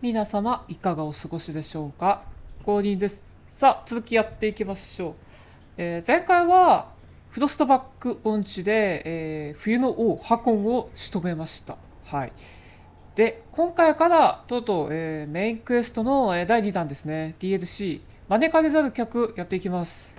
皆様いかがお過ごしでしょうか。ゴーリンです。さあ続きやっていきましょう。前回はフロストバック音痴で、冬の王ハコンを仕留めました。はい。で今回からとうとう、メインクエストの、第2弾ですね。 DLC 招かれざる客やっていきます。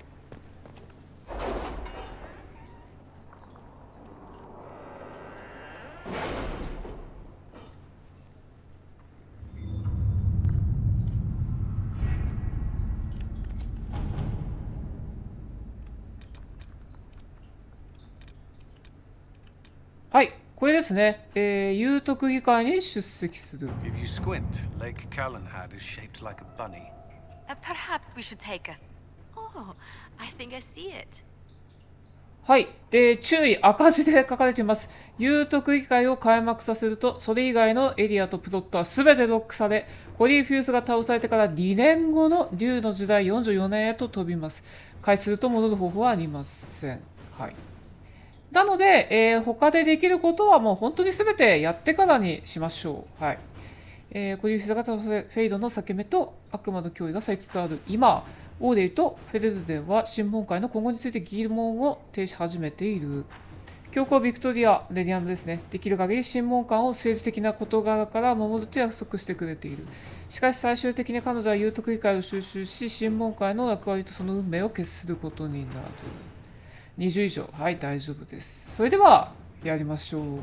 はい、これですね。有徳議会に出席する。If you squint, Lake Callanhad is shaped like a bunny. Perhaps we should take a... Oh, I think I see it. はい。で、注意、赤字で書かれています。有徳議会を開幕させると、それ以外のエリアとプロットは全てロックされ、コリーフュースが倒されてから2年後の竜の時代44年へと飛びます。開始すると戻る方法はありません。はい。なので、他でできることはもう本当に全てやってからにしましょう。はい。コリーフュースが倒され、フェイドの裂け目と悪魔の脅威がされつつある今、オーレイとフェレルデンは審問会の今後について疑問を呈し始めている。教皇ビクトリア・レディアンドですね。できる限り審問官を政治的な事柄から守ると約束してくれている。しかし最終的に彼女は有徳議会を収集し、審問会の役割とその運命を決することになる。20以上。はい、大丈夫です。それでは、やりましょう。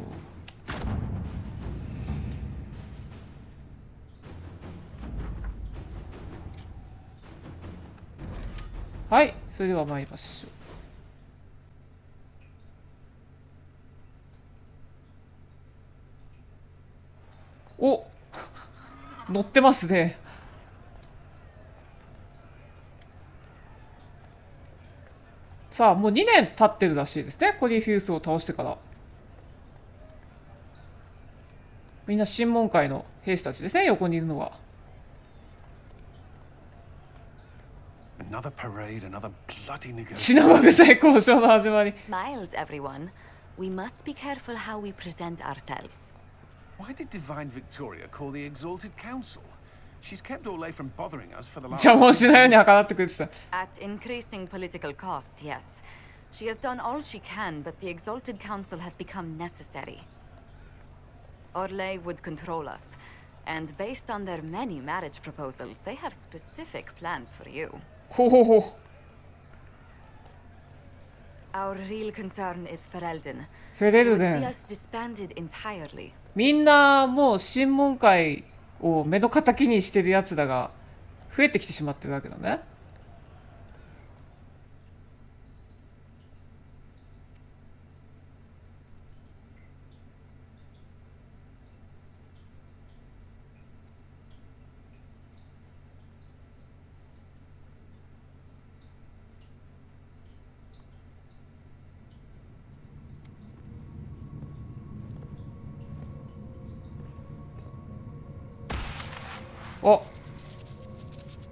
はい、それでは参りましょう。お乗ってますね。さあ、もう2年経ってるらしいですね。コリーフュースを倒してから。みんな審問会の兵士たちですね、横にいるのは。Another parade, another bloody 血生臭い交渉の始まり。Smiles, everyone. We must be careful how we present ourselves. Why did Divine Victoria call the Exalted Council? She's kept Orlais from bothering us for the last... 邪魔をしないように計らってくれてた。At increasing political cost, yes. She has done all she can, but the Exalted Council has become necessary. Orlais would control us, and based on their many marriage proposals, they have specific plans for you. ほほほ。Our real concern is Ferelden. フェレ He ル would デ see ン。 us disbanded entirely. みんなもう審問会を目の敵にしてるやつらが増えてきてしまってるわけだね。お、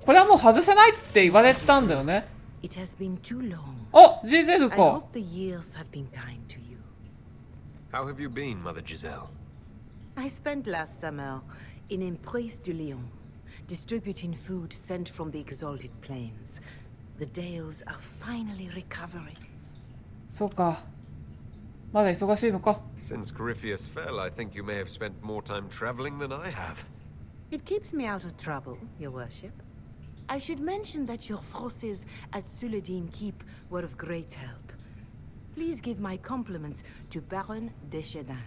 これはもう外せないって言われてたんだよね。It has been too long. あ、ジゼル I か。 hope the years have been kind to you. How have you been, Mother Giselle? I spent last summer in Emprise du Lion, distributing food sent from the exalted plains. The Dales are finally recovering. そうか。まだ忙しいのか。 Since Corypheus fell, I think you may have spent more time traveling than I have. It keeps me out of trouble, Your Worship. I should mention that your forces at Suladin Keep were of great help. Please give my compliments to Baron Deschedin.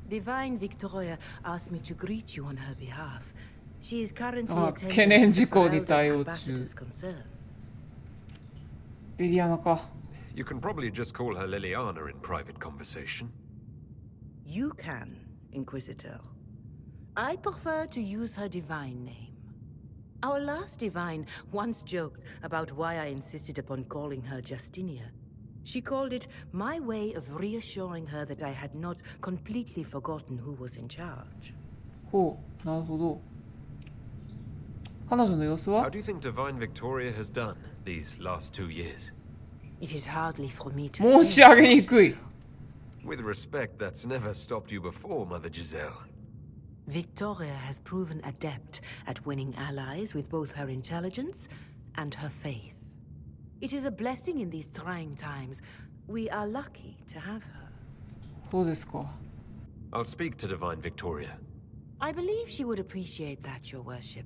Divine Victoria asked me to greet you on her behalf. She is currently あ、 attending 懸念 to 事項に Ferelden 対応中。 ambassador's concerns. リリアナか。 You can probably just call her Liliana in private conversation. You can, Inquisitor. I prefer to use her divine name. Our last divine once joked about why I insisted upon calling her Justinia. She called it my way of reassuring her that I had not completely forgotten who was in charge. ほう、なるほど。彼女の様子 How は do you think Divine Victoria has done these last 2 years? It is hardly for me to 申し say. 上げにくい。 With respect, that's never stopped you before, Mother Giselle. Victoria has proven adept at winning allies with both her intelligence and her faith. It is a blessing in these trying times. We are lucky to have her. そうですか。 I'll speak to Divine Victoria. I believe she would appreciate that, Your Worship.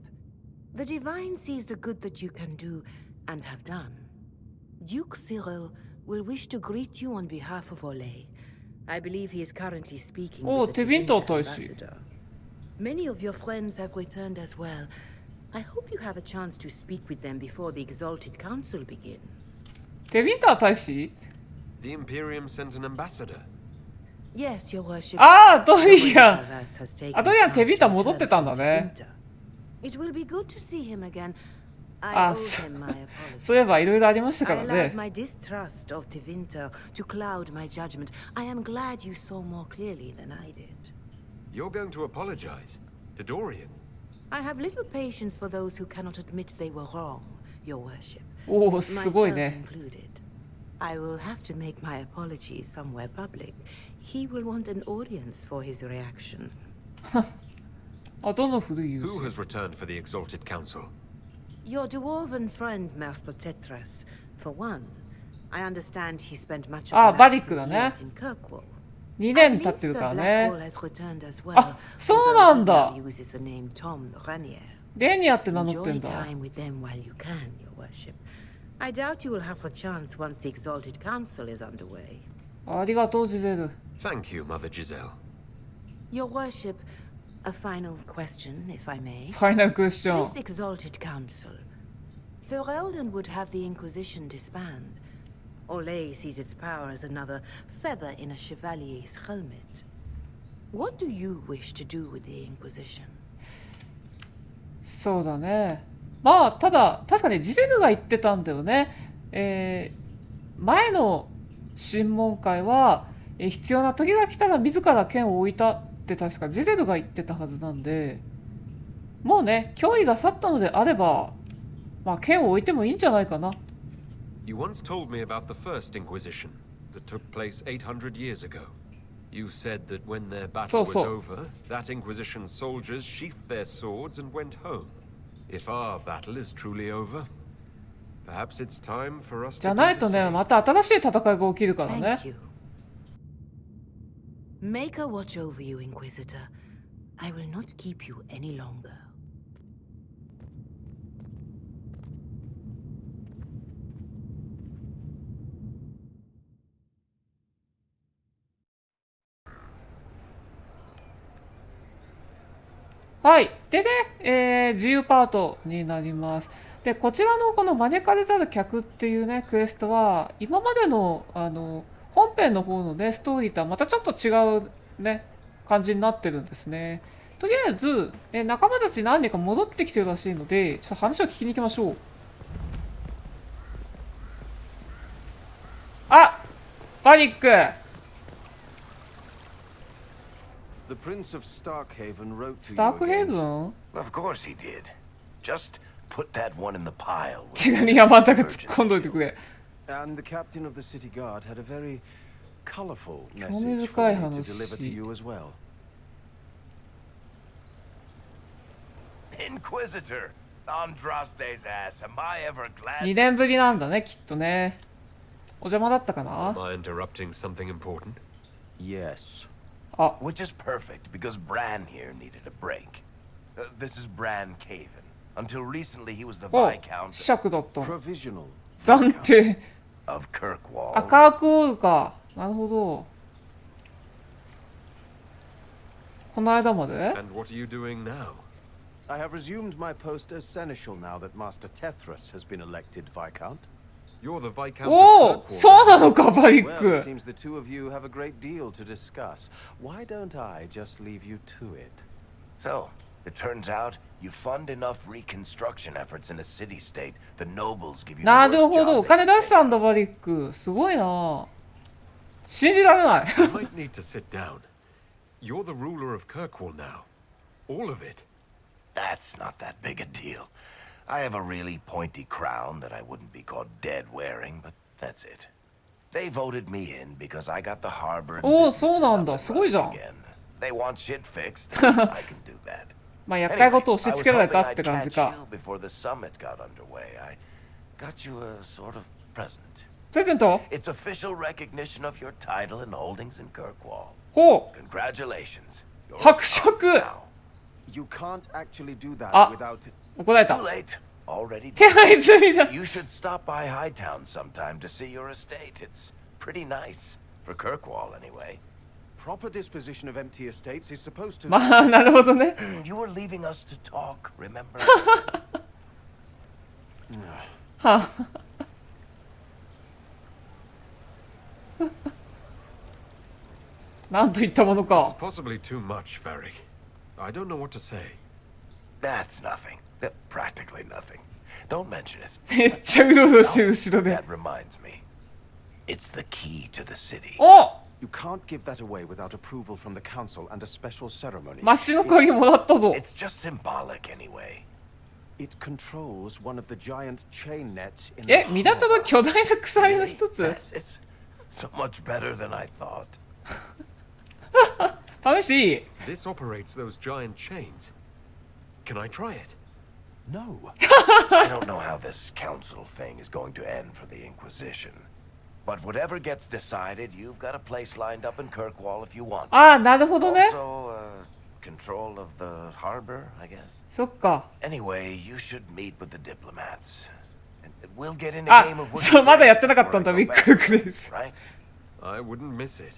The Divine sees the good that you can do and have done. Duke Cyril will wish to greet you on behalf of Olay. I believe he is currently speaking with the Tevinter ambassador. Many of your friends have returned as well. I hope you have a chance to speak with them before the Exalted Council begins. テヴィンター大使 The Imperium sent an ambassador. Yes, Your Worship. ああ、ドリアン あ、ドリアンテヴィンター戻ってたんだね。 It will be good to see him again. I あ、 owe him my apologies. そういえばいろいろありましたか I ら allowed ね。 my distrust of Tevinter to cloud my judgment. I am glad you saw more clearly than I did. You're going to apologize to Dorian. I have little patience for those who cannot admit they were wrong, Your Worship. おお、すごい Myself ね。 included. I will have to make my apologies somewhere public. He will want an audience for his reaction. あ、どの古いユー Who ス has returned for the Exalted Council? Your dwarven friend, Master Tetras. For one, I understand he spent much of the あ、 last バリック few だね。 years in Kirkwall. 2 I 年経 believe ってる Sir からね。 Blackwall has returned as well. あ、そうなんだ。 although he now uses the name Tom Ranier. レニアって名乗って Enjoy んだ。 time with them while you can, Your Worship. I doubt you will have the chance once the Exalted Council is underway. ありがとう、ジゼル。 Thank you, Mother Giselle. Your Worship, a final question, if I may. ファイナルクエスチョ This ン。 Exalted Council. Ferelden would have the Inquisition disband. Olay sees its power as another feather in a chevalier's helmet. What do you wish to do with the Inquisition? そうだね。まあ、ただ、確かにジゼルが言ってたんだよね。前の審問会は、必要な時が来たら自ら剣を置いたって確かジゼルが言ってたはずなんで、もうね、脅威が去ったのであれば、まあ、剣を置いてもいいんじゃないかな。You once told me about the first Inquisition that took place 800 years ago. You said that when their battle was over, that Inquisition's soldiers sheathed their swords and went home. If our battle is truly over, perhaps it's time for us じゃ to ない do と the ね、 same. また新しい戦いが起きるからね Thank。you. Make a watch over you, Inquisitor. I will not keep you any longer. .はい。でね、自由パートになります。で、こちらのこの招かれざる客っていうね、クエストは、今までの、本編の方のね、ストーリーとはまたちょっと違うね、感じになってるんですね。とりあえず、仲間たち何人か戻ってきてるらしいので、ちょっと話を聞きに行きましょう。あ、パニック The Prince of Starkhaven wrote to ス you タークヘイ again. ブン Of course he did. Just put that one in the pile. 違うに山田が突っ込んどいてくれ。 And the captain of the city guard had a very colorful 興味 message 深い for me to 話。 deliver to you as well. Inquisitor! Andraste's ass, am I ever glad? 2年ぶりなんだね、きっとね。お邪魔だったかな Am I interrupting something important? Yes. あ、 Which is perfect, because Bran here needed a break. This is Bran Caven. Until recently he was the お、 Viscount 磁石だった。 Provisional. 暫定。 of Kirkwall. あ、カークオールか。なるほど。この間まで And what are you doing now? I have resumed my post as seneschal now that Master Tethras has been elected Viscount. You're the Viscount お of お、 Kirkwall. そうなのか、バリッ Well, it ク。 seems the two of you have a great deal to discuss. Why don't I just leave you to it? So, it turns out you fund enough reconstruction efforts in a city-state, the nobles give you the な worst るほど、 job お they 金 can 出したん think だ、バリック。すごいな。信じられない。 You might need to sit down. You're the ruler of Kirkwall now. All of it. That's not that big a deal. I have a really pointy crown that I wouldn't be caught dead wearing, but that's it. They voted me in because I got the harbor and おお、 businesses そうなん up だ。 and すごいじゃ running ん。 again. they want shit fixed, I can do that. まあ厄介 Anyway, 事を押し I 付 was けられ hoping たっ I'd て感じ catch か。 you before the summit got underway. I got you a sort of present. プレゼント It's official recognition of your title and holdings in Kirkwall. ほう Congratulations. You're 伯爵 now. You can't actually do that Ah. without... 怒られ Too た。 late. Already 手 done. 配済みだ。 You should stop by Hightown sometime to see your estate. It's pretty nice. For Kirkwall, anyway. Proper disposition of empty estates is supposed to... まあなるほどね。 You were leaving us to talk, remember? はなんといったもの This is か。 possibly too much, Ferry. I don't know what to say. That's nothing. Practically nothing. Don't mention it. めっちゃうろうろしてる後ろで。 That reminds me. It's the key to the city. お You can't give that away without approval from the council and a special ceremony. 街の鍵もらったぞ。 It's just symbolic anyway. It controls one of the giant chain nets in え、 the 港の harbor. 巨大な鎖の Really? 一つ It's so much better than I thought. 試していい This operates those giant chains. Can I try it? No. I don't know how this council thing is going to end for the Inquisition. But whatever gets decided, you've got a place lined up in Kirkwall if you want. ああ、なるほどね。 Also, control of the harbor, I guess. そっか。 Anyway, you should meet with the diplomats. And we'll get in a あ game of、そう、まだやってなかったんだ、 before ビ I ッ go グ back, グレース。 right? I wouldn't miss it.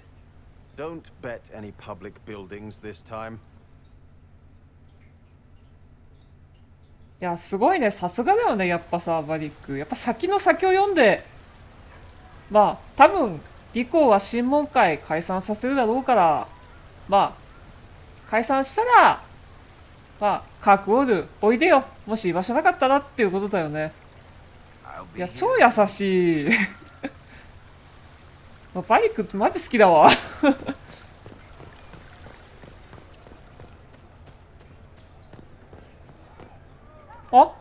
Don't bet any public buildings this time. いや、すごいね。さすがだよね、やっぱさ、バリック。やっぱ先の先を読んで、まあ、多分、リコは審問会解散させるだろうから、まあ、解散したら、まあ、カークオール、おいでよ。もし居場所なかったらっていうことだよね。 I'll い be や、 here. 超優しい。バリックマジ好きだわ。あ、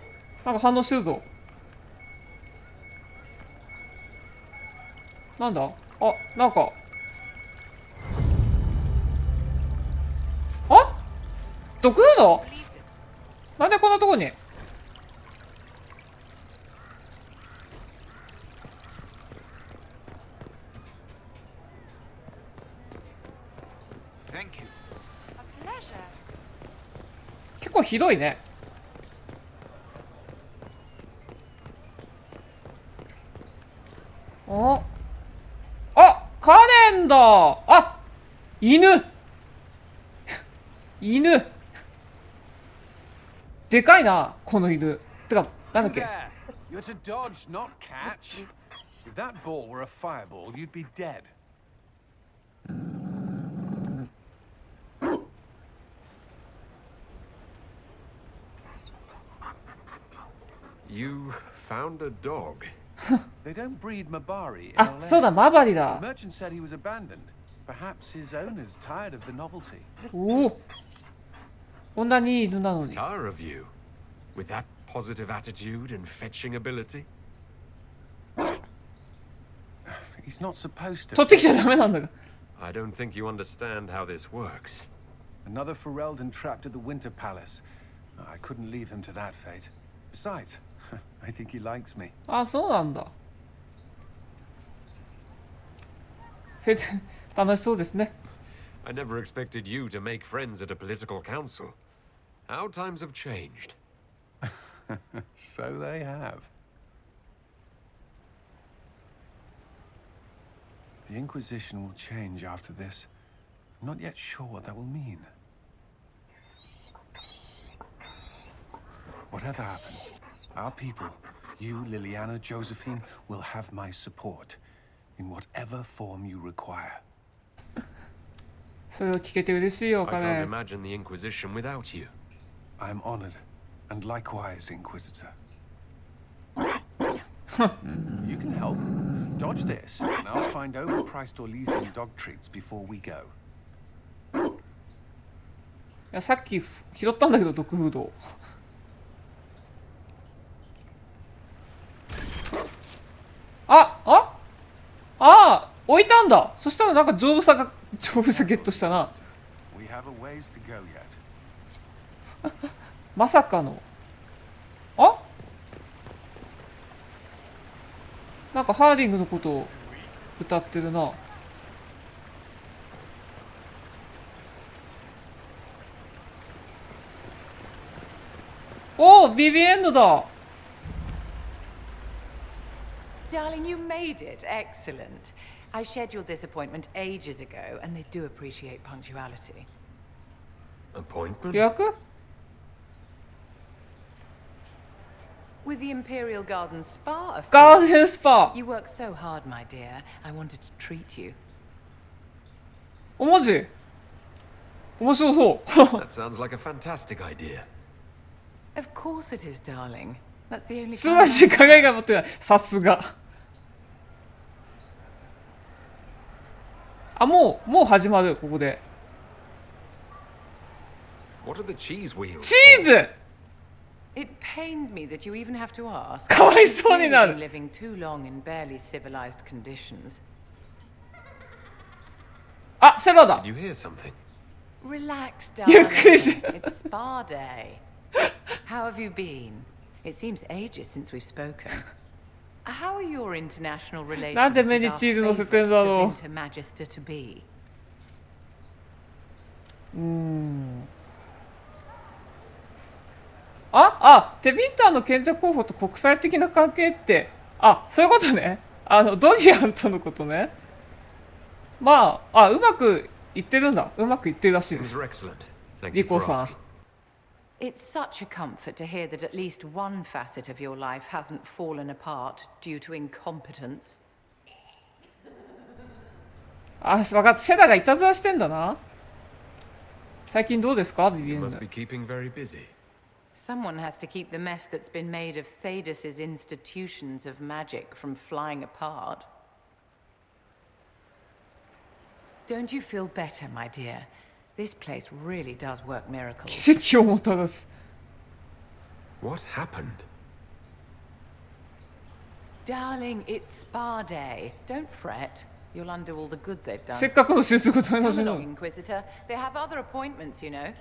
なんか反応してるぞ。なんだ？あ、なんか。あ？どこなの？なんでこんなとこに？結構ひどいね。あ、あ、カレンだ。あ、犬。犬。でかいな、この犬。てか、なんだっけ。 There. You're to dodge, not catch. If that ball were a fireball, you'd be dead. You found a dog. They don't breed Mabari in あ、 LA. そうだ、マバリ The だ。 merchant said he was abandoned. Perhaps his owner's tired of the novelty. おお。こんなにいい犬なのに。 Tire of you. With that positive attitude and fetching ability. He's not supposed to. 取ってきちゃダメなんだが。 I don't think you understand how this works. Another Ferelden trapped at the Winter Palace. I couldn't leave him to that fate. Besides, I think he likes me. あ、そうなんだ。楽しそうですね。 I never expected you to make friends at a political council. How times have changed. So they have. The Inquisition will change after this. I'm not yet sure what that will mean. Whatever happens, our people, you, Liliana, Josephine, will have my support in whatever form you require. それを聞けて嬉しいよ、 I カ can't レン。 imagine the Inquisition without you. I'm honored, and likewise, Inquisitor. You can help. Dodge this, and I'll find overpriced Orlesian dog treats before we go. いや、さっき拾ったんだけど、毒フード。あ、置いたんだ。そしたらなんか丈夫さゲットしたな。 We have have a ways to go yet. まさかの。あ、なんかハーディングのことを歌ってるな。おお、ビビエンドだ。Darling, you made it. Excellent. I scheduled this appointment ages ago, and they do appreciate punctuality. Appointment? 予約？ With the Imperial Garden Spa, of ガー course. デンスパ。 You work so hard, my dear. I wanted to treat you. お、マジ？面白そう。 That sounds like a fantastic idea. Of course it is, darling. That's the only 素晴らしい考えが持ってない。さすが。あ、もう始まる、ここで。 What are the cheese wheels? チーズ！ It pains me that you even have to ask. かわいそうになる。 You've been living too long in barely civilized conditions. あ、セラだ。 Did you hear something? Relax, ゆっ darling. くりし。 It's spa day. How have you been? It seems ages since we've spoken. How are your international relations なんで with 目に our チーズ乗せ favorite てんだろ Tevinter Magister to be? テビンターの賢者候補と国際的な関係って、あ、そういうことね。ドリアンとのことね。まあ、うまくいってるんだ。うまくいってるらしいで Things す。 are excellent. Thank リ you コ for さん。 asking. It's such a comfort to hear that at least one facet of your life hasn't fallen apart due to incompetence. あ、分かった。セラがいたずらしてんだな。最近どうですか、ビビ You ン must ヌ。 be keeping very busy. Someone has to keep the mess that's been made of Thaddeus's institutions of magic from flying apart. Don't you feel better, my dear? This place really does work miracles. 奇跡をもたらす。 What happened? Darling, it's spa day. Don't fret. You'll undo all the good they've せ done. っかくの手術が取り Come 始め along, る。 Inquisitor. They have other appointments, you know.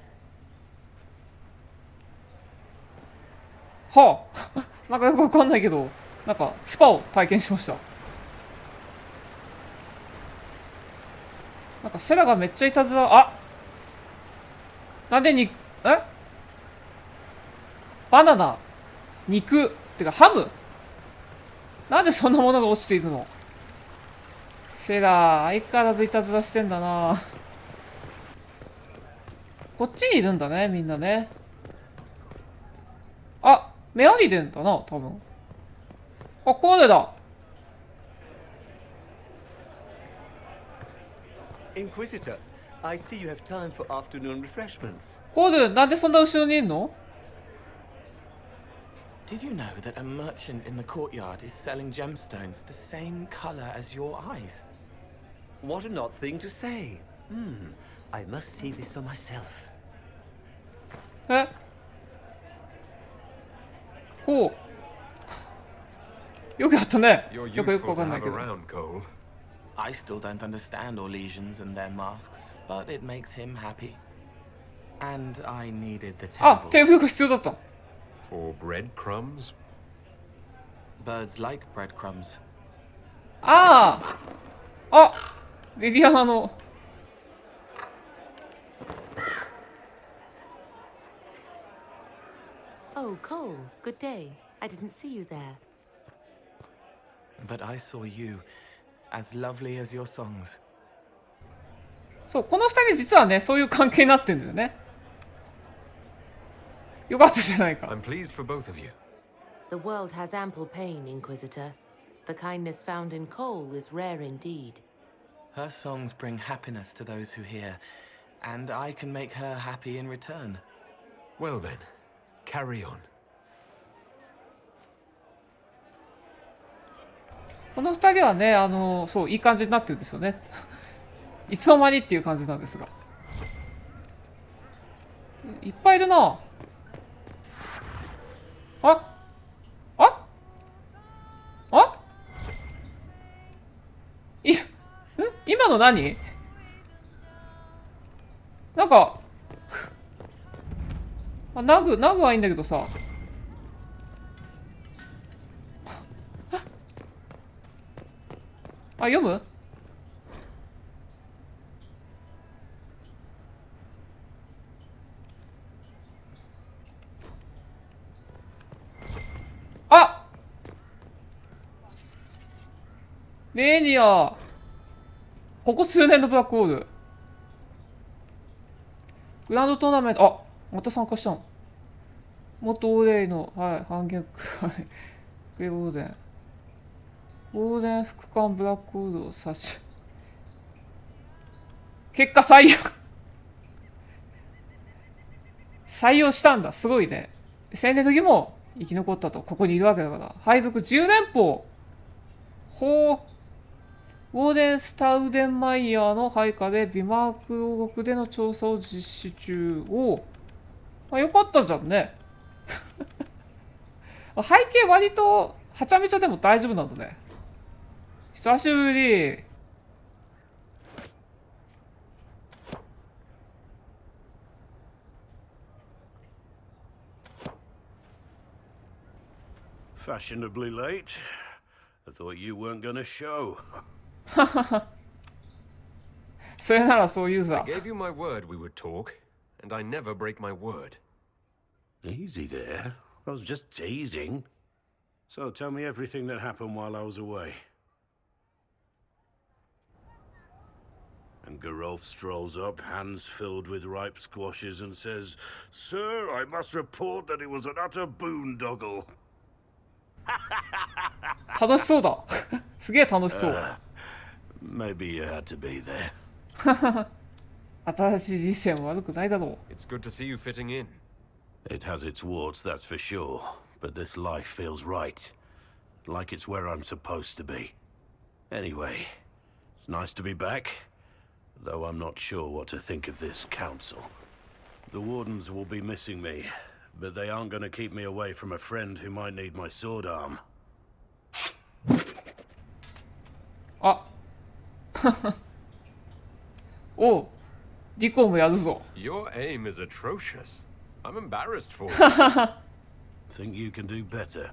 はあ、なんかよくわかんないけど、なんかスパを体験しました。なんかセラがめっちゃいたずら、あ、なんでに、バナナ、肉、てかハム、なんでそんなものが落ちているの？セラ、相変わらずいたずらしてんだな。こっちにいるんだね、みんなね。あ、メアリデンだな、多分。あ、コーデだ。 Inquisitor, I see you have time for afternoon refreshments. コーデ、なんでそんな後ろにいんの？ Did you know that a merchant in the courtyard is selling gemstones the same color as your eyes? What an odd thing to say. I must see this for myself. え？こう。よくやったね。 You're よく useful わか to んない have けど。 around, Cole. I still don't understand Orlesians and their masks, but it makes him happy. And I needed the あ、 table. テーブルが必要だった。 For breadcrumbs? Birds like breadcrumbs. ああ、リリアナの。 Oh, Cole, good day. I didn't see you there. But I saw you, as lovely as your songs. そう、この二人実はね、そういう関係になってんだよね。よかったじゃないか。 I'm pleased for both of you. The world has ample pain, Inquisitor. The kindness found in Cole is rare indeed. Her songs bring happiness to those who hear, and I can make her happy in return. Well then, carry on. この二人はね、そう、いい感じになってるんですよね。いつの間にっていう感じなんですが。いっぱいいるな。あああ今の何？なんか、あ、ナグはいいんだけどさ。あ、読む？あ、レーニア。ここ数年のブラックホール。グランドトーナメント、あ、また参加したの。元オーレイの、はい、反逆、はい。グレーゴーデン。ゴールデン副官ブラックホールを殺し。結果採用。採用したんだ。すごいね。青年の時も生き残ったと。ここにいるわけだから。配属10連邦。ほう。ウォーデン・スタウデンマイヤーの配下でビマーク王国での調査を実施中を、あ、よかったじゃんね。背景割とはちゃめちゃでも大丈夫なんだね。久しぶり。Fashionably late. I thought you weren't gonna show. それならそう言うさ。 I gave you my word we would talk, and I never break my word. Easy there. I was just teasing. So tell me everything that happened while I was away. And Gerolf strolls up, hands filled with ripe squashes, and says, "Sir, I must report that it was an utter boondoggle." 楽しそうだ。すげえ楽しそう。Maybe you had to be there. 新しい実践は悪くないだろう。 It's good to see you fitting in. It has its warts, that's for sure. But this life feels right. Like it's where I'm supposed to be. Anyway, it's nice to be back. Though I'm not sure what to think of this council. The wardens will be missing me, but they aren't going to keep me away from a friend who might need my sword arm. あ。おう、リコもやるぞ。 Your aim is atrocious. I'm embarrassed for you. Think you can do better?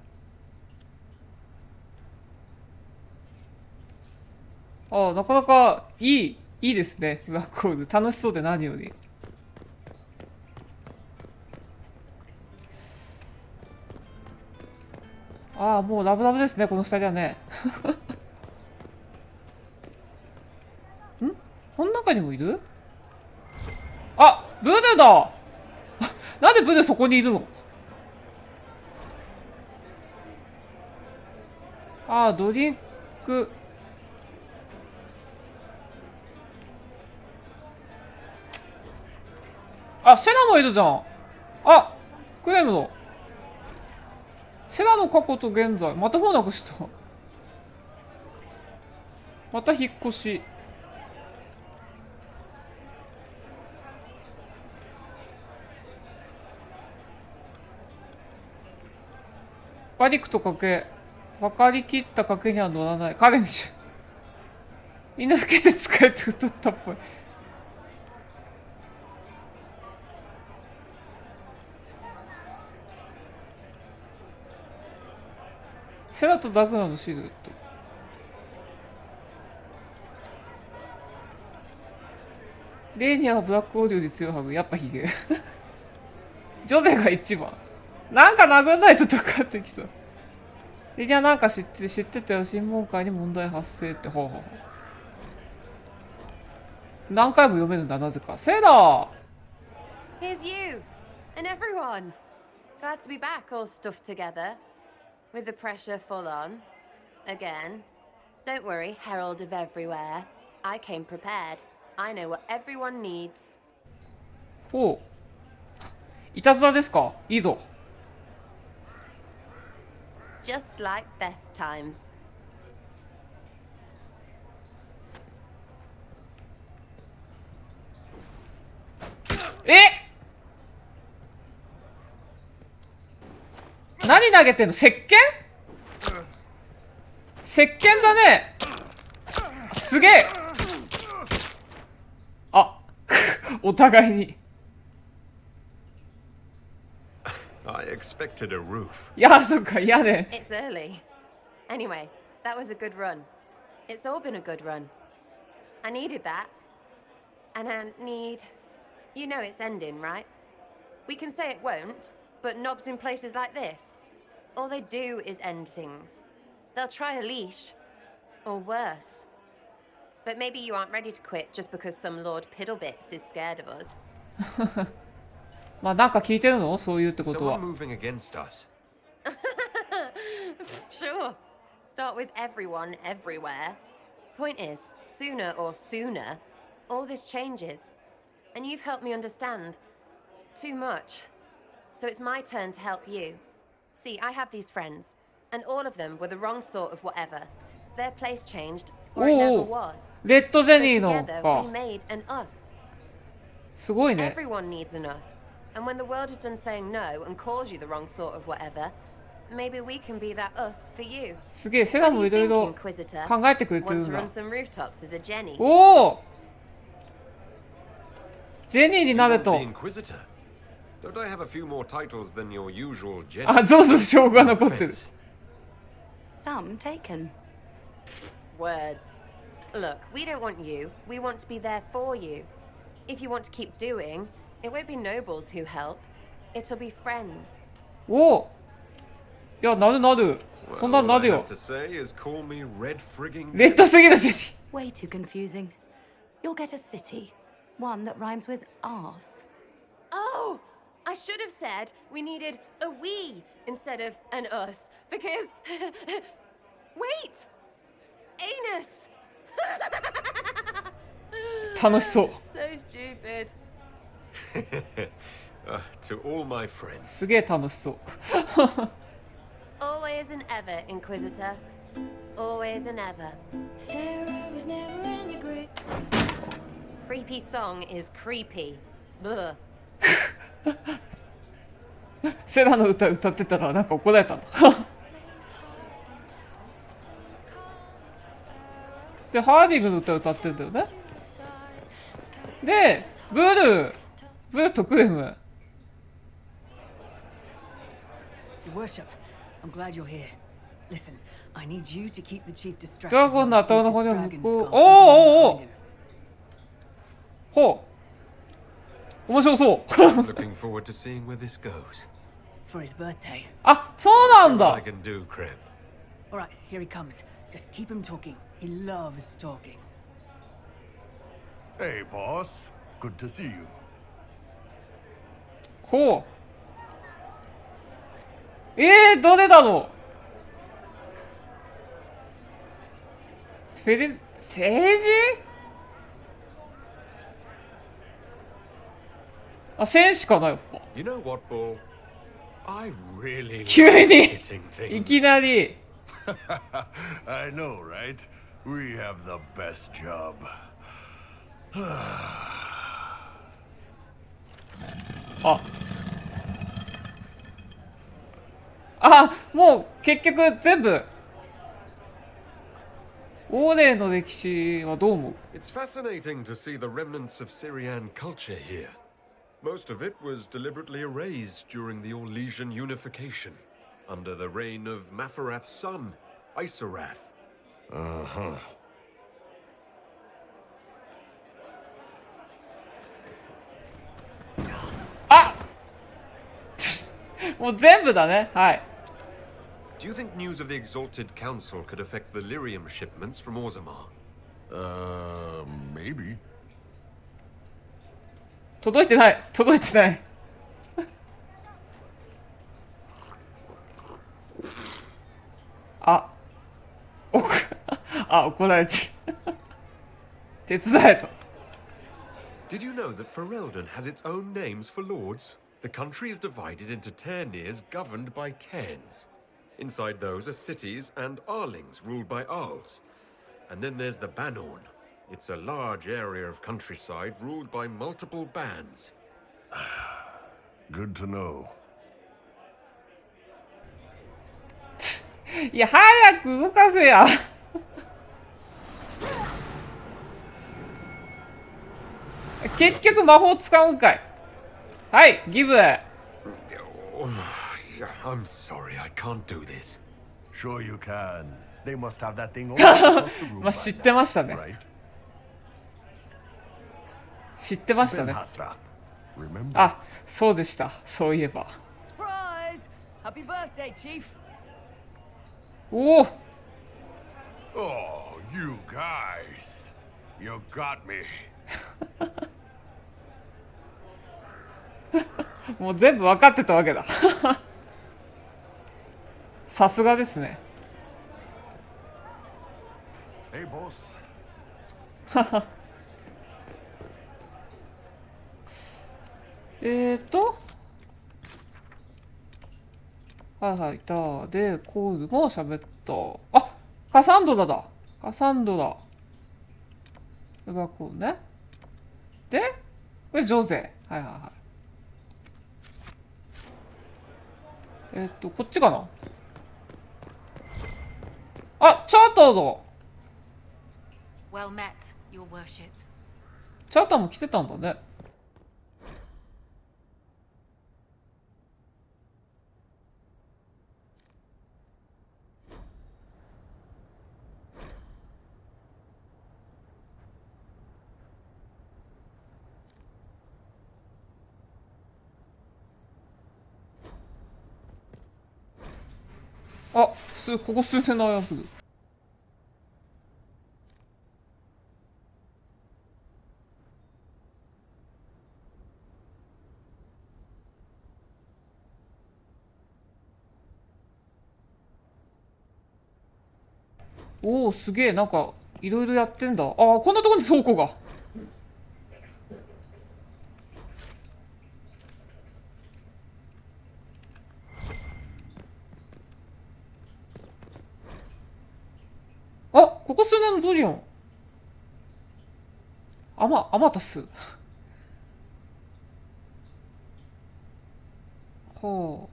ああ、なかなかいいですね。ブラックホール楽しそうで何より。ああ、もうラブラブですね、この二人はね。ん？この中にもいる？あ、ブルだ。なんでブルそこにいるの？ああ、ドリンク。あ、セラもいるじゃん。あ、クレムの。セラの過去と現在。またもうなくした。また引っ越し。バリクと賭け。分かりきった賭けには乗らない。彼にし。みんな老けて疲れて太ったっぽい。セラとダグナのシルエット。レーニアはブラックオーディオで強いハグ。やっぱヒゲ。ジョゼが一番。なんか殴んないととかってきそう。レーニアなんか知ってたよ。審問会に問題発生って。ほうほうほう。何回も読めるんだ、なぜか。セラ Here's you and everyone. Glad to be back, all stuffed together. With the pressure full on. Again. Don't worry, herald of everywhere. I came prepared. I know what everyone needs. ほう。いたずらですか？いいぞ。Just like best times. え？何投げてんの？石鹸？石鹸だね。すげえ。あ、お互いに。I expected a roof. いや、そっか、屋根。It's early. Anyway, that was a good run. It's all been a good run. I needed that. And I need... You know it's ending, right? We can say it won't, but knobs in places like this, all they do is end things. They'll try a leash. Or worse. But maybe you aren't ready to quit just because some Lord Piddlebits is scared of us. まあなんか聞いてるの？そういうってことは。 Someone moving against us. Sure. Start with everyone, everywhere. Point is, sooner, all this changes. And you've helped me understand. Too much. So it's my turn to help you. See, I have these friends, and all of them were the wrong sort of whatever. Their place changed, or it never was. レッドジェニー So の together, か we。made an us. すごいね。 Everyone needs an us. And when the world is done saying no and calls you the wrong sort of whatever, maybe we can be that us for you. すげえ、セナもいろいろ Inquisitor? 考えてくれてる Want ん to だ run。some rooftops as a Jenny? おお、ジェニーになれ The と。 Inquisitor. Don't I have a few more titles than your usual Jenny? あ、ゾウス将軍が残ってる。 Some taken. Words. Look, we don't want you. We want to be there for you. If you want to keep doing, it won't be nobles who help. It'll be friends. おお。いや、なるなる。そんな Well, のな all る I よ have。to say is call me red frigging レッドすぎるジェニー。 Way too confusing. You'll get a city. One that rhymes with arse. Oh! I should have said we needed a we instead of an us. Because... Wait! Anus! 楽しそう。 So stupid. To all my friends. すげえ楽しそう。 Always and ever, Inquisitor. Always and ever. Sarah was never in the group. Creepy song is creepy. Ugh. セナの歌歌ってたらなんか怒られたんだ。で、ハーディングの歌歌ってんだよね。で、ブルとクレム。 Your worship, I'm glad you're here. Listen, I need you to keep the chief distracted. ドラゴンの頭の骨を向 Dragon こう。 skull おおお behind him. ほう。面白そう。 Looking forward to seeing where this goes. It's for his birthday. あ、そうなん What だ I。can do, Crib. All right, here he comes. Just keep him talking. He loves talking. Hey, boss. Good to see you. ほう。どれだろう。政治？あ、戦士かなやっぱ。 You know what, Bull? I really 急 like に hitting い things. きなり。 I know, right? We have the best job. もう結局全部。オーレの歴史はどう思う？ It's fascinating to see the remnants of Syrian culture here. Most of it was deliberately erased during the Orlesian unification, under the reign of Mafarath's son, Isarath. Uh-huh. あもう全部だね。はい。 Do you think news of the Exalted Council could affect the lyrium shipments from Orzammar? Maybe. 届いてない。届いてない。怒られてる。手伝えと。 Did you know that Ferelden has its own names for lords? The country is divided into ternirs governed by terns. Inside those are cities and arlings ruled by arls. And then there's the Banorn. It's a large area of countryside ruled by multiple bands. Good to know. いや、早く動かせや。結局魔法使うんかい。はい、ギブ。I'm sorry, I can't do this. Sure you can. They must have that thing all across the room まあ知ってましたね。 right? 知ってましたね。 Hasra. Remember? あ、そうでした。そういえば。 Surprise! Happy birthday, Chief. おお。 Oh, you guys. You got me. もう全部分かってたわけだ。さすがですね。Hey, boss. はいはい、で、コールも喋った。あ、カサンドラだ。カサンドラ。これはこうね。で、これジョゼ。はいはいはい。こっちかな。あ、チャーターだ。Well met, your worship. チャーターも来てたんだね。あ、ここ数年のアヤフル。おお、すげえ、なんかいろいろやってんだ。ああ、こんなところに倉庫が。あ、ここ数年のドリアン。アマタス。はあ。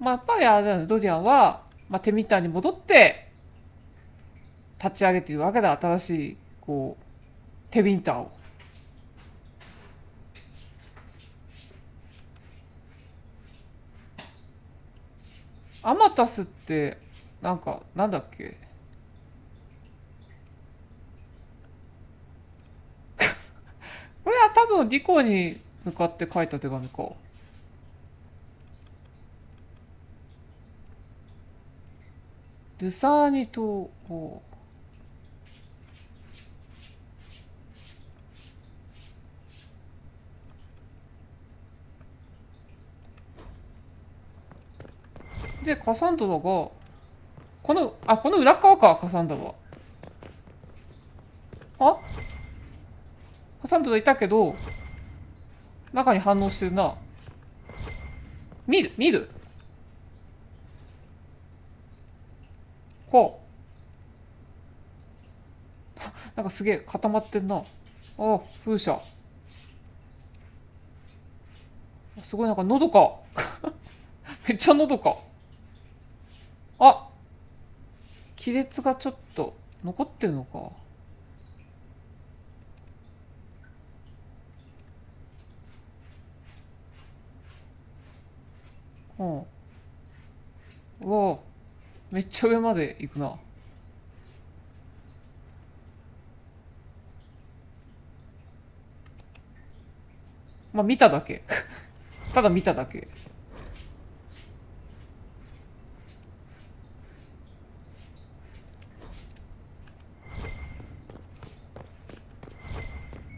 まあ、やっぱりあれだね、ドリアンは、まあ、手みたいに戻って立ち上げているわけだ。新しいこう手ウィンターを。アマタスってなんだっけ。これは多分リコに向かって書いた手紙か。ドゥサーニ島。でカサンドラがこの裏側か。カサンドラはカサンドラいたけど中に反応してるな。見るほう。なんかすげえ固まってんな。あ、風車。すごい、なんかのどか。めっちゃのどか。あ、亀裂がちょっと残ってるのか。うん。うわ、めっちゃ上まで行くな。まあ見ただけ。ただ見ただけ。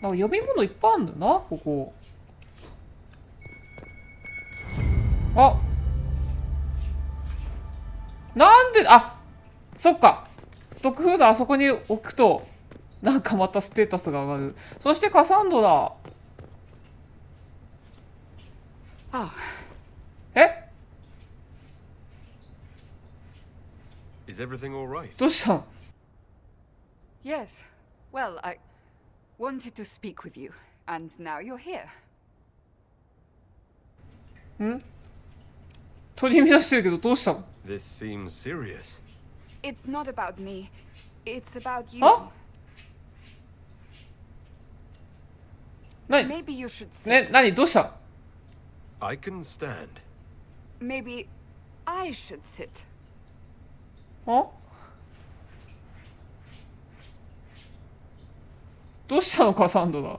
なんか呼び物いっぱいあるんだよな、ここ。あ、なんで、あ、そっか。ドッグフードあそこに置くと、なんかまたステータスが上がる。そしてカサンドラ。え？ Is everything all right? どうしたの？ Yes. Well, I wanted to speak with you, and now you're here. ん？取り乱してるけどどうしたの？ This seems serious. It's not about me. It's about you. あ？ Maybe you should sit. ね、何どうした I can stand. Maybe I should sit. あどうしたのカサンドラ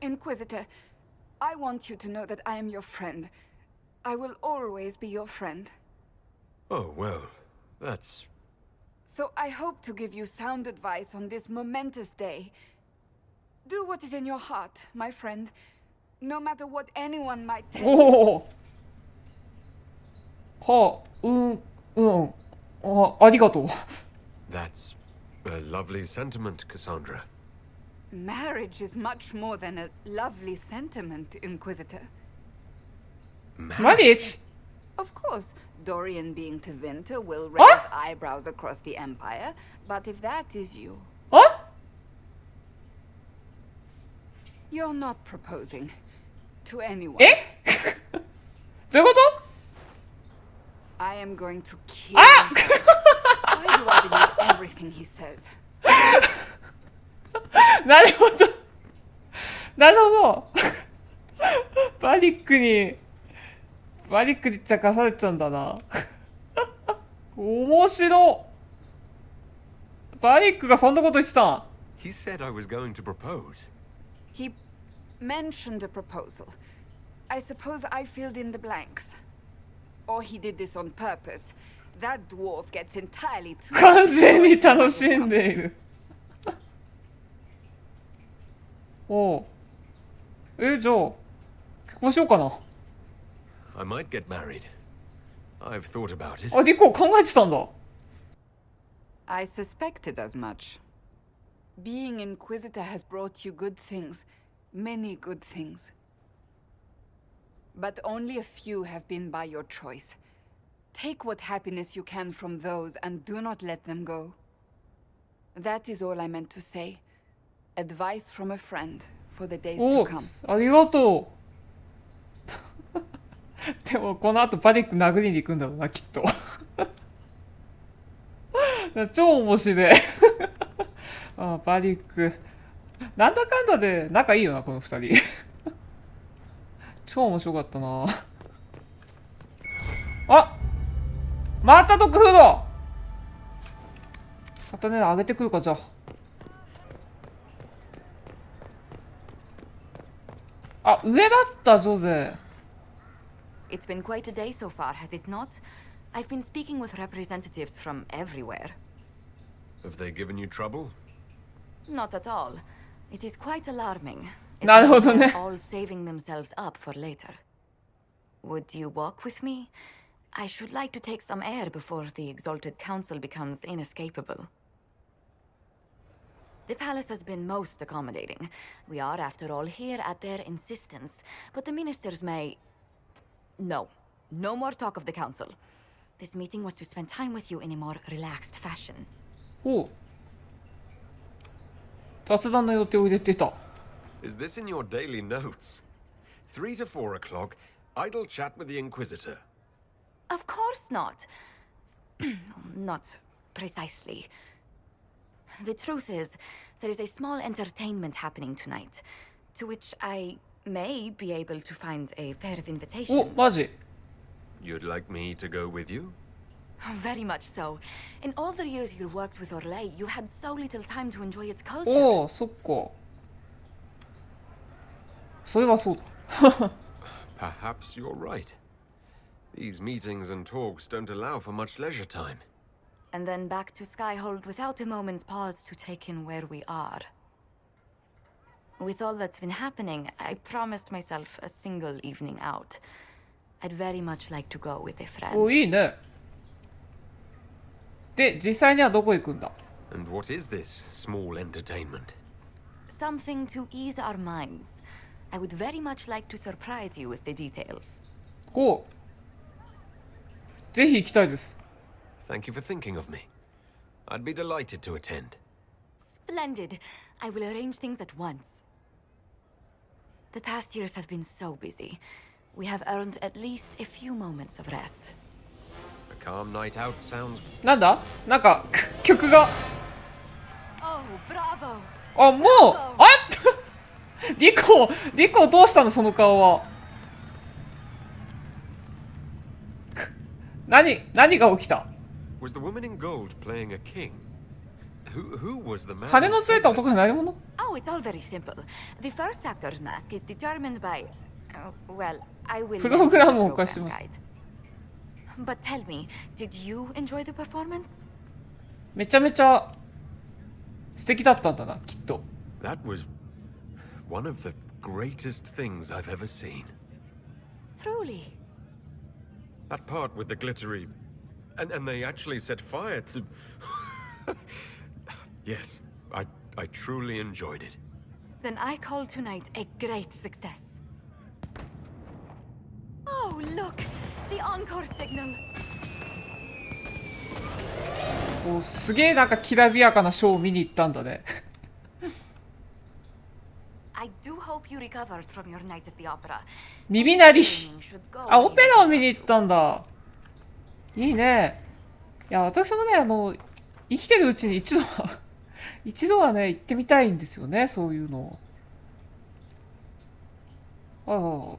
Inquisitor, I want you to know that I am your friend. I will always be your friend. Oh, well, that's... So I hope to give you sound advice on this momentous day. Do what is in your heart, my friend. No matter what anyone might tell you. おおはあ、ありがとう That's a lovely sentiment, Cassandra. Marriage is much more than a lovely sentiment, Inquisitor. Marriage? Of course, Dorian being Tevinter will raise eyebrows across the Empire, but if that is you... What? You're not proposing to anyone. えどういうこと I am going to kill him. Why do I believe everything he says? なるほどなるほどバリックに茶化されてたんだな面白バリックがそんなこと言ってたん He said I was going to propose. He mentioned a proposal. I suppose I filled in the blanks. Or he did this on purpose. That dwarf gets entirely too... 完全に楽しんでいるおうじゃあ結婚しようかな I might get married. I've thought about it. あ、リコ考えてたんだ I suspected as much. Being Inquisitor has brought you good things. Many good things. But only a few have been by your choice. Take what happiness you can from those and do not let them go. That is all I meant to say. Advice from a friend for the days to お come. ありがとうでもこの後バリック殴りに行くんだろうなきっと超面白いあバリックなんだかんだで仲いいよなこの二人超面白かったなあまたドッグフードまたね上げてくるかじゃあ上だったジョゼ It's been quite a day so far, has it not? I've been speaking with representatives from everywhere. Have they given you trouble? Not at all. It is quite alarming. なるほどね They're all saving themselves up for later. Would you walk with me? I should like to take some air before the Exalted Council becomes inescapable. The palace has been most accommodating. We are, after all, here at their insistence. But the ministers may... No. No more talk of the council. This meeting was to spend time with you in a more relaxed fashion. おう雑談の予定を入れてた Is this in your daily notes? 3 to 4 o'clock, idle chat with the Inquisitor. Of course not. Not precisely. The truth is, there is a small entertainment happening tonight, to which I may be able to find a pair of お invitations. マジ You'd like me to go with you? Very much so. In all the years you worked with Orlais, you had so little time to enjoy its culture. おおそっかそれはそうだ Perhaps you're right. These meetings and talks don't allow for much leisure time. And then back to Skyhold without a moment's pause to take in where we are. With all that's been happening, I promised myself a single evening out. I'd very much like to go with a お friend. いいねで実際にはどこ行くんだ And what is this small entertainment? Something to ease our minds. I would very much like to surprise you with the details. おうぜひ行きたいです Thank you for thinking of me. I'd be delighted to attend. Splendid. I will arrange things at once. The past years have been so busy. We have earned at least a few moments of rest. A calm night out sounds... なんだなんか曲が Oh, bravo! あもうあリコどうしたのその顔は。何が起きた？ Was the woman in gold playing a king? Who was the man? 羽のついた男に何者？ Oh, it's all very simple. The first actor's mask is determined by... well, I will... プログラムを貸します。But tell me, did you enjoy the performance? めちゃめちゃ素敵だったんだな、きっと。That was one of the greatest things I've ever seen. Truly. That part with the glittery... And they actually set fire to... Yes, I truly enjoyed it. Then I call tonight a great success. Oh, look! The encore signal! お、すげえなんかきらびやかなショーを見に行ったんだね。I do hope you recovered from your night at the opera. 耳鳴り。あ、オペラを見に行ったんだ。いいね。いや、私もね、生きてるうちに一度はね、行ってみたいんですよね、そういうの。笑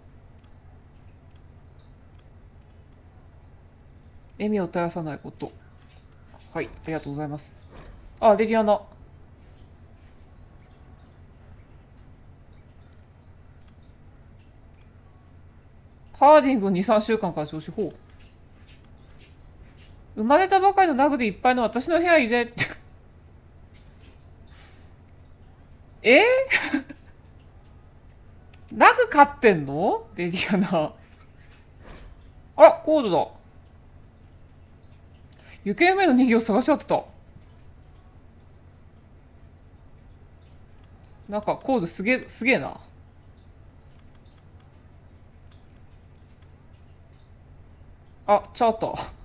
みを絶やさないこと。はい、ありがとうございます。あ、レディアナ。ハーディングを2、3週間から調子。ほう。生まれたばかりのナグでいっぱいの私の部屋入れ。ナグ飼ってんの？レディアナ。あ、コードだ。行方不明の人形を探し合ってた。なんかコードすげえな。あ、チャーター。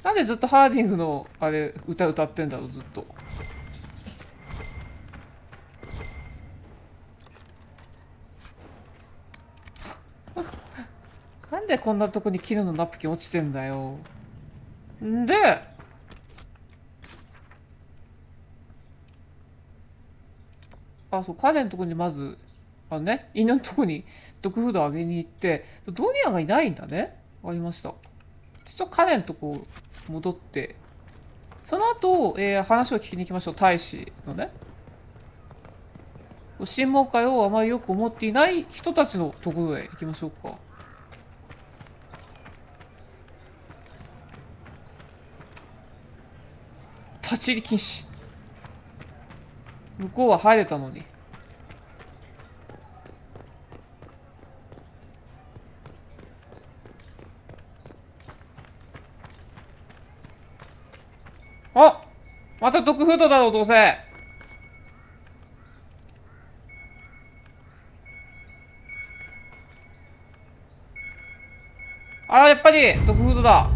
なんでずっとハーディングのあれ歌ってんだろう、ずっと。なんでこんなとこに絹のナプキン落ちてんだよ。んで、あ、そう、彼のとこにまず、犬のとこにドッグフードあげに行って、ドニアがいないんだね。わかりました。ちょっと彼のとこ戻って、その後、話を聞きに行きましょう。大使のね。審問会をあまりよく思っていない人たちのところへ行きましょうか。立ち入り禁止。向こうは入れたのに。あ、またドッグフードだろう、どうせ。あ、やっぱりドッグフードだ。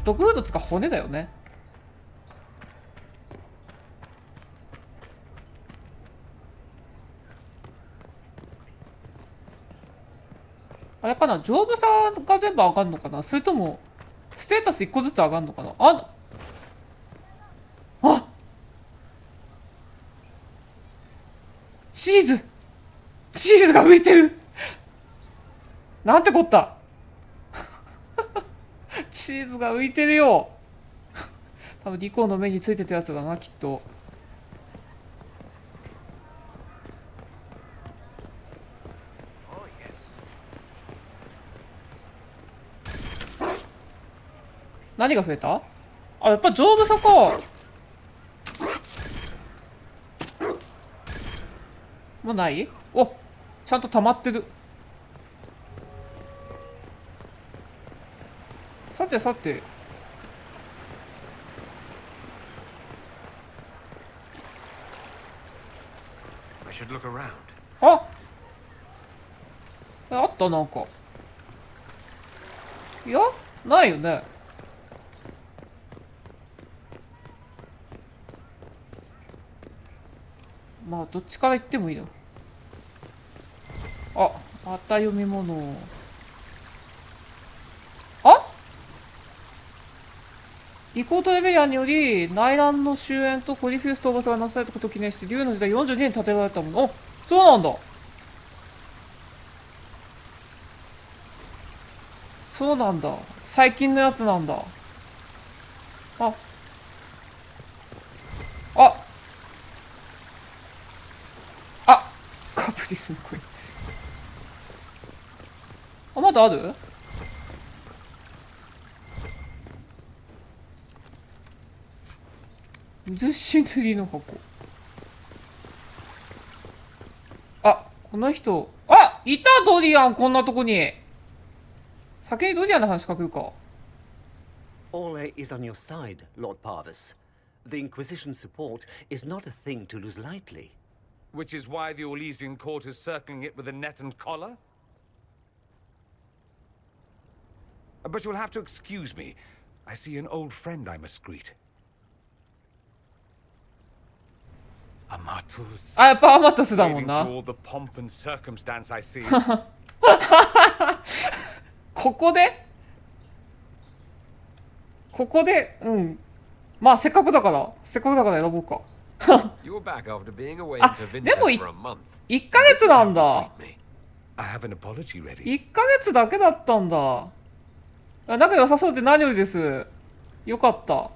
ドッグフードつか骨だよね。あれかな、丈夫さが全部上がるのかな、それともステータス1個ずつ上がるのかな。チーズが浮いてる。なんてこった。チーズが浮いてるよ。多分リコの目についてたやつだな、きっと。何が増えた？あ、やっぱ丈夫さか。もうない？お、ちゃんと溜まってる。さてさて。あった、なんか。いや、ないよね。まあどっちから行ってもいいの。あ、また読み物。あ、イコートレベリアにより内乱の終焉とコリフュース討伐がなされたことを記念して竜の時代42年建てられたもの。あ、そうなんだ。そうなんだ。最近のやつなんだ。あカプリスの声。あ、まだある？水し塗りの箱。あ、この人。あ、いたドリアン、こんなとこに。先にドリアンの話かけるか。Ole is on your side, Lord Parvis. The Inquisition's support is not a thing to lose lightly. Which is why the Orlesian court is circling it with a net and collar? But you'll have to excuse me. I see an old friend I must greet. Amatus. あ、やっぱアマトスだもんな。For all the pomp and circumstance I see. ここで、うん。まあせっかくだから選ぼうか。あ、でも1ヶ月なんだ。1ヶ月だけだったんだ。仲良さそうで何よりです。よかった。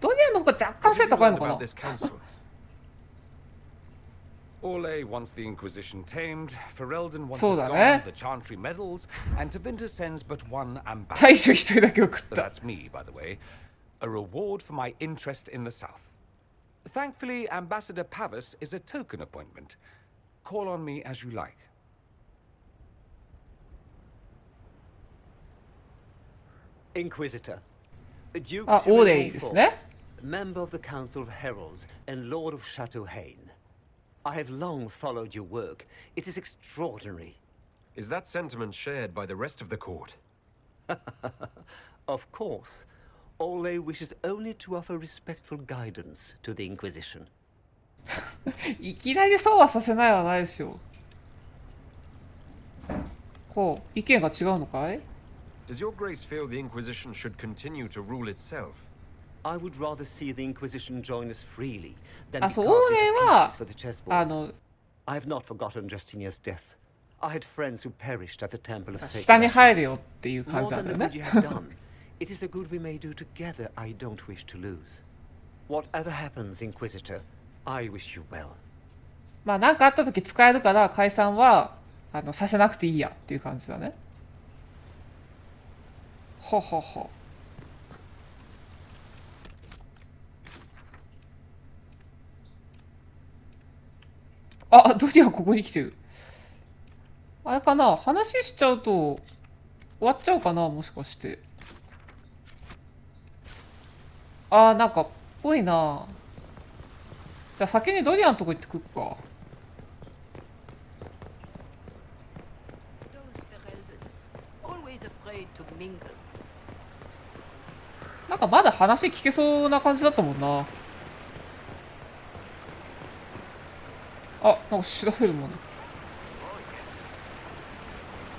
ドニアの方が若干背高いのかな。Ole wants the Inquisition tamed, Ferelden wants it gone, the Chantry medals, and Tevinter sends but one ambassador. 大将一人だけ送った。 That's me, by the way. A reward for my interest in the South. Thankfully, Ambassador Pavis is a token appointment. Call on me as you like. Inquisitor. Duke あ、オーレイですね。Member of the Council of Heralds and Lord of Chateau Haine. I have long followed your work. It is extraordinary. Is that sentiment shared by the rest of the court? Of course. Ole wishes only to offer respectful guidance to the Inquisition. いきなりそうはさせないはないでしょ。ほう、意見が違うのかい？ Does your grace feel the Inquisition should continue to rule itself? I would rather see the Inquisition join us freely than あ、そう、 be オー carved レイ into は pieces for the chessboard. あ I have not forgotten Justinia's death. I had friends who perished at the Temple of Sacred 下に Ashes. 入るよっていう感 More じなん than だ the よ good you ね。 have done, it is a good we may do together I don't wish to lose. Whatever happens, Inquisitor, I wish you well. まあ何かあった時使えるから解散はさせなくていいやっていう感じだね。ほほほ。あ、ドリアここに来てる。あれかな、話しちゃうと終わっちゃうかな、もしかして。あー、なんかっぽいな。じゃあ先にドリアのとこ行ってくっか。なんかまだ話聞けそうな感じだったもんな。あ、なんか調べるもんね。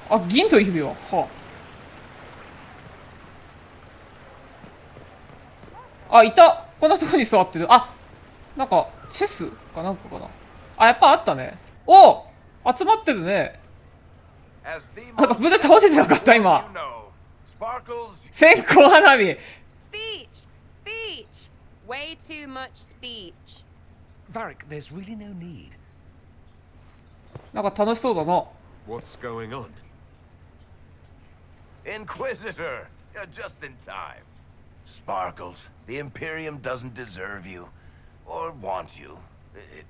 あ、銀といるよ。はあ。あ、いた。こんなとこに座ってる。あ、なんかチェスかなんかかな。あ、やっぱあったね。おお、集まってるね。なんかブレ倒れてなかった今。線香花火。Speech! Speech! Way too much speech. Varric, there's really no need. なんか楽しそうだな。What's going on? Inquisitor, you're just in time. Sparkles, the Imperium doesn't deserve you or want you.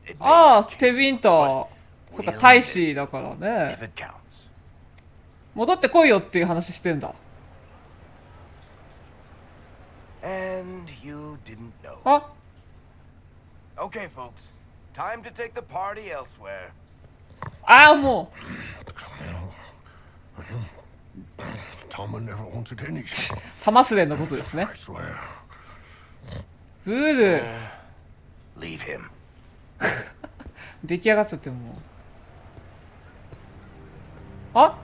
It ああ、テビンター。そっか、大使だからね。戻ってこいよっていう話してんだ。And you didn't know. あ、 Okay, folks. Time to take the party elsewhere. ああ、もう。玉すれのことですね。ブール。Leave him. 出来上がっちゃってもう。あ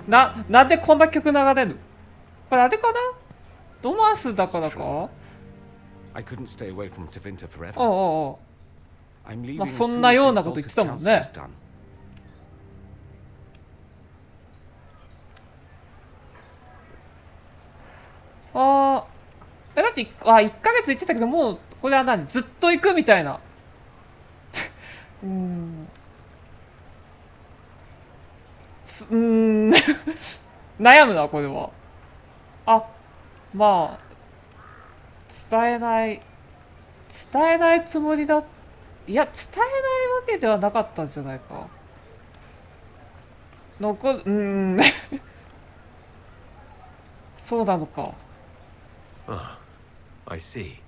なんでこんな曲流れる？これあれかな？ドマスだからか？ I couldn't stay away from Tevinter forever. おう。 I'm leaving まあ as そん soon な as よう the なこと言って exalted たもん council ね。 is done. だって1ヶ月言ってたけど、もうこれは何？ずっと行くみたいな。悩むなこれは。まあ伝えないつもりだ。いや伝えないわけではなかったんじゃないか。そうなのか。I see.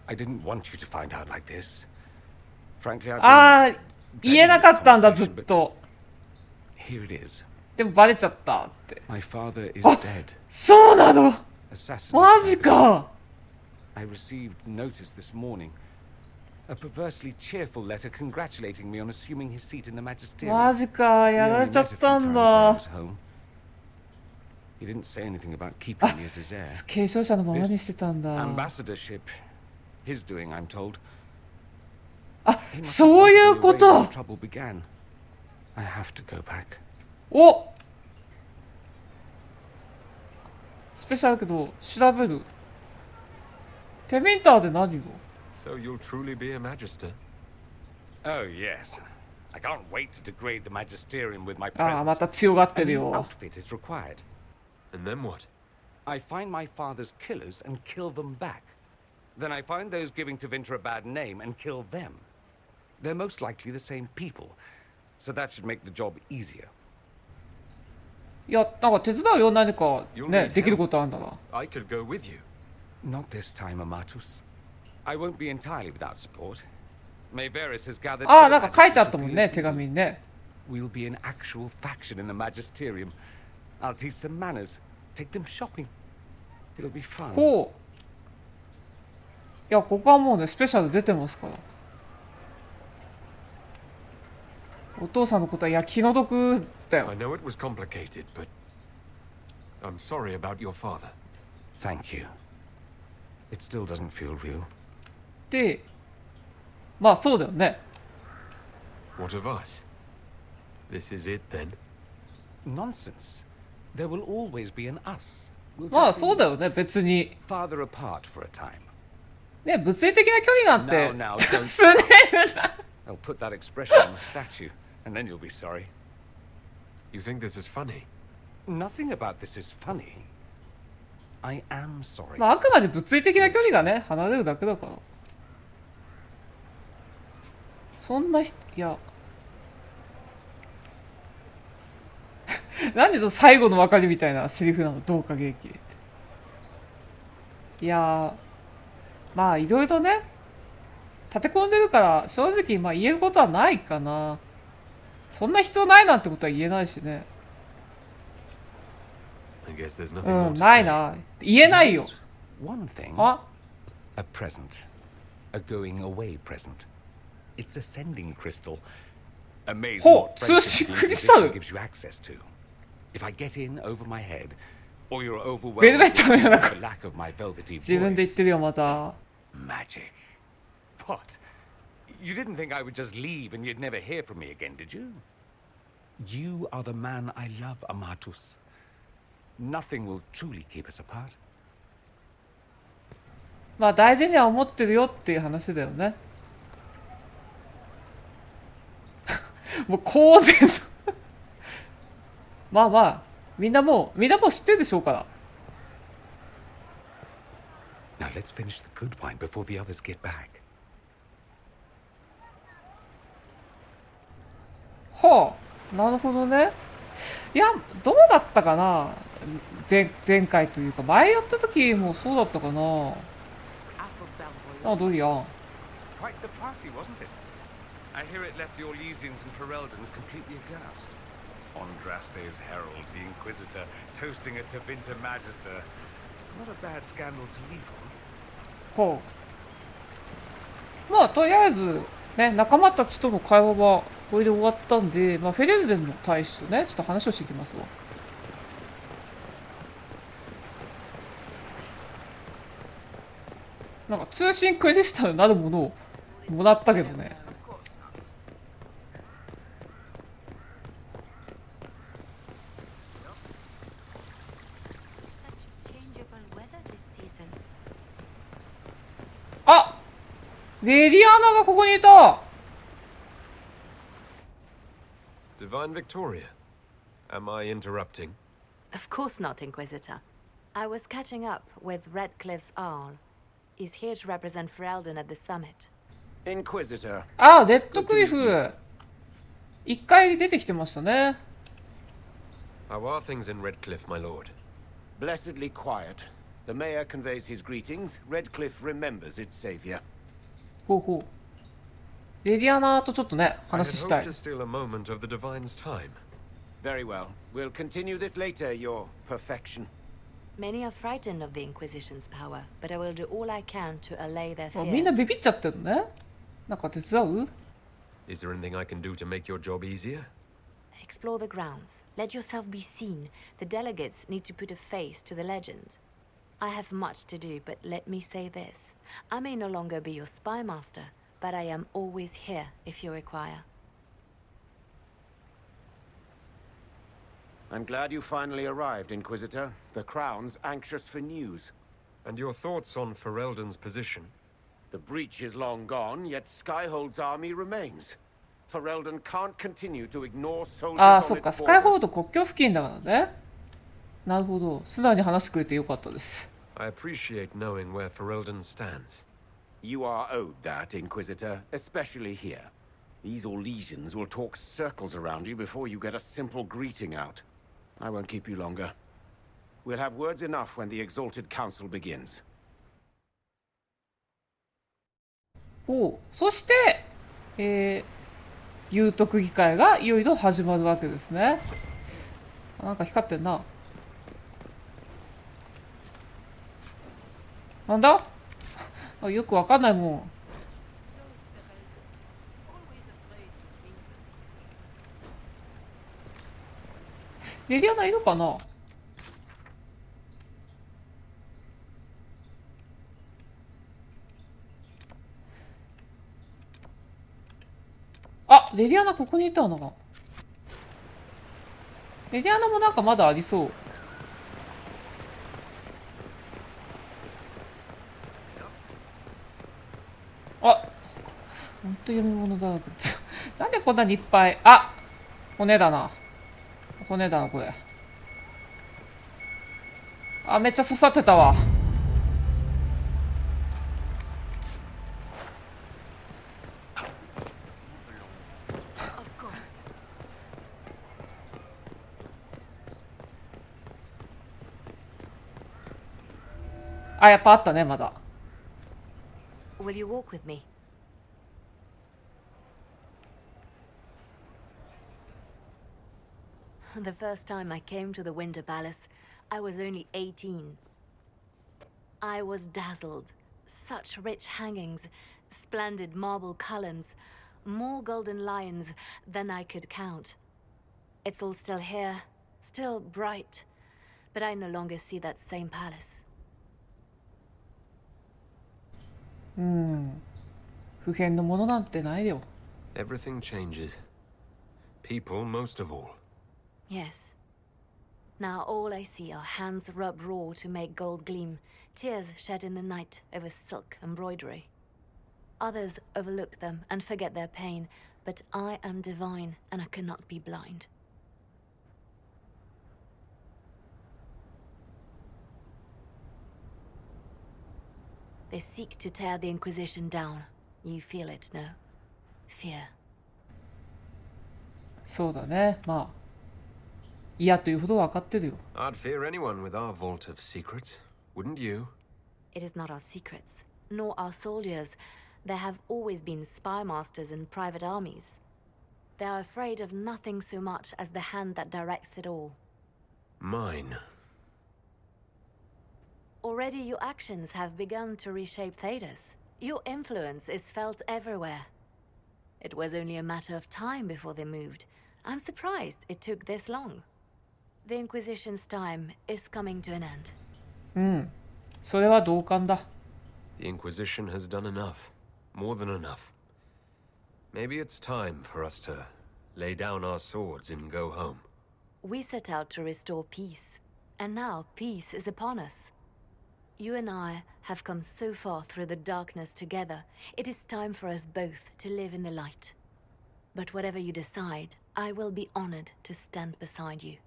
I didn't want you to find out like this. Frankly, I've been 言えなかったんだずっと。 Here it is. でもバレちゃったって。 My father is dead. そうなの。 Assassinated. マジか。 I received notice this morning. A perversely cheerful letter congratulating me on assuming his seat in the magisterium. マジか、やられちゃったんだ。 He didn't say anything about keeping me as his heir. 継承者のままにしてたんだ。 Ambassadorship, his doing, I'm told. そういうこと。 Trouble began. I have to go back. お。スペシャルけど調べる。テミンターで何を？ So you'll truly be a magister? Oh yes. I can't wait to degrade the magisterium with my presence. また強がってるよ。 Outfit is required. And then what? I find my father's killers and kill them back. Then I find those giving Tevinter a bad name and kill them. They're most likely the same people, so that should make the job easier. いや、なんか手伝うよ、何かね、できることあるんだな。 I could go with you. Not this time, Amatus. I won't be entirely without support. Mayveris has gathered. なんか書いてあったもんね、手紙にね。 We'll be an actual faction in the magisterium. I'll teach them manners, take them shopping. It'll be fun. ほう。いや、ここはもうね、スペシャル出てますから。お父さんのことは、いや、気の毒だよ。 I know it was complicated, but I'm sorry about your father. Thank you. It still doesn't feel real. で、まあそうだよね。 What of us? This is it then? Nonsense. There will always be an us. まあそうだよね、別に。 Farther apart for a time. ね、物理的な距離なんて Now, すねるな。 I'll put that expression on the statue, and then you'll be sorry. You think this is funny? Nothing about this is funny. I am sorry. まああくまで物理的な距離がね、離れるだけだから。そんな人、いや。なんで最後の別れみたいなセリフなの、同化劇って。いやまあいろいろね立て込んでるから正直まあ言えることはないかな。そんな必要ないなんてことは言えないしね。ないな。言えないよ。 One thing. A present. A going away present. It's a sending crystal. Amazing what friendship the Inquisition gives you access to. If I get in over my head, or you're overwhelmed with the lack of my velvety voice. 自分で言ってるよまた。 Magic. What? You didn't think I would just leave and you'd never hear from me again, did you? You are the man I love, Amatus. Nothing will truly keep us apart. まあ大事には思ってるよっていう話だよね。もう公然とまあまあみんなもう知ってるでしょうから。 Now let's finish the good wine before the others get back. はあ、なるほどね。いや、どうだったかな。前回というか前やった時もそうだったかな。ドリアン。 Quite the party, wasn't it? I hear it left the Orlesians and Fereldans completely aghast. Andraste's herald, the Inquisitor, toasting a Tevinter Magister. Not a bad scandal to leave on. ほう。まあとりあえずね、仲間たちとの会話はこれで終わったんで、まあフェレルデンの大使とね、ちょっと話をしていきますわ。なんか通信クリスタルなるものをもらったけどね。あ、レディアナがここにいた。Divine Victoria, am I interrupting? Of course not, Inquisitor. I was catching up with Redcliffe's Arl. He's here to represent Ferelden at the summit. Inquisitor. あ、レッドクリフ。一回出てきてましたね。How are things in Redcliffe, my lord? Blessedly quiet. The mayor conveys his greetings. Redcliffe remembers its savior. ほうほう。レディアナとちょっとね、 I had 話した hoped い。 to steal a moment of the Divine's time. Very well. We'll continue this later, your perfection. Many are frightened of the Inquisition's power, but I will do all I can to allay their あ、みんな fears. ビビっちゃってるね。なんか手伝う？ Is there anything I can do to make your job easier? Explore the grounds. Let yourself be seen. The delegates need to put a face to the legend. I have much to do, but let me say this. I may no longer be your spy master, but I am always here if you require. I'm glad you finally arrived, Inquisitor. The Crown's anxious for news. And your thoughts on Ferelden's position? The breach is long gone, yet Skyhold's army remains. Ferelden can't continue to ignore soldiers ああ、 on そっか、 its スカイホー borders. ルド国境付近だからね。なるほど。素直に話してくれてよかったです。I appreciate knowing where Ferelden stands. You are owed that, Inquisitor, especially here. These Orlesians will talk circles around you before you get a simple greeting out. I won't keep you longer. We'll have words enough when the Exalted Council begins. おう、そして、有徳議会がいよいよ始まるわけですね。なんか光ってんな。なんだあ、よくわかんないもん。レディアナいるかな。あ、レディアナここにいたの。レディアナもなんかまだありそう。あ、ほんと読み物だらけ。なんでこんなにいっぱい。あ、骨だな。骨だな、これ。あ、めっちゃ刺さってたわ。あ、やっぱあったね、まだ。Will you walk with me? The first time I came to the Winter Palace, I was only 18. I was dazzled. Such rich hangings, splendid marble columns, more golden lions than I could count. It's all still here, still bright, but I no longer see that same palace. 不変のものなんてないよ。 Everything changes. People most of all. Yes. Now all I see are hands rubbed raw to make gold gleam, tears shed in the night over silk embroidery. Others overlook them and forget their pain, but I am divine and I cannot be blind. They seek to tear the Inquisition down. You feel it, no? Fear. そうだね。まあ、嫌というほど分かってるよ。 I'd fear anyone with our vault of secrets, wouldn't you? It is not our secrets, nor our soldiers. There have always been spy masters and private armies. They are afraid of nothing so much as the hand that directs it all. Mine. Already your actions have begun to reshape Thedas. Your influence is felt everywhere. It was only a matter of time before they moved. I'm surprised it took this long. The Inquisition's time is coming to an end. それは同感だ。The Inquisition has done enough. More than enough. Maybe it's time for us to lay down our swords and go home. We set out to restore peace, and now peace is upon us. You and I have come so far through the darkness together. It is time for us both to live in the light. But whatever you decide, I will be honored to stand beside you.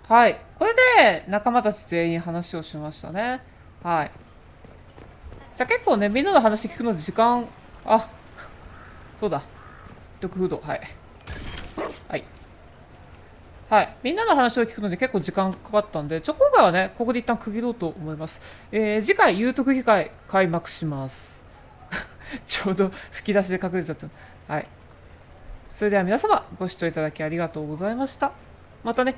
はい。これで仲間たち全員話をしましたね。はい。じゃあ結構ね、みんなの話聞くので時間、そうだ。ドッグフード、はい。はい。はい。みんなの話を聞くので結構時間かかったんで、今回はね、ここで一旦区切ろうと思います。次回、有徳議会開幕します。ちょうど吹き出しで隠れちゃった。はい。それでは皆様、ご視聴いただきありがとうございました。またね。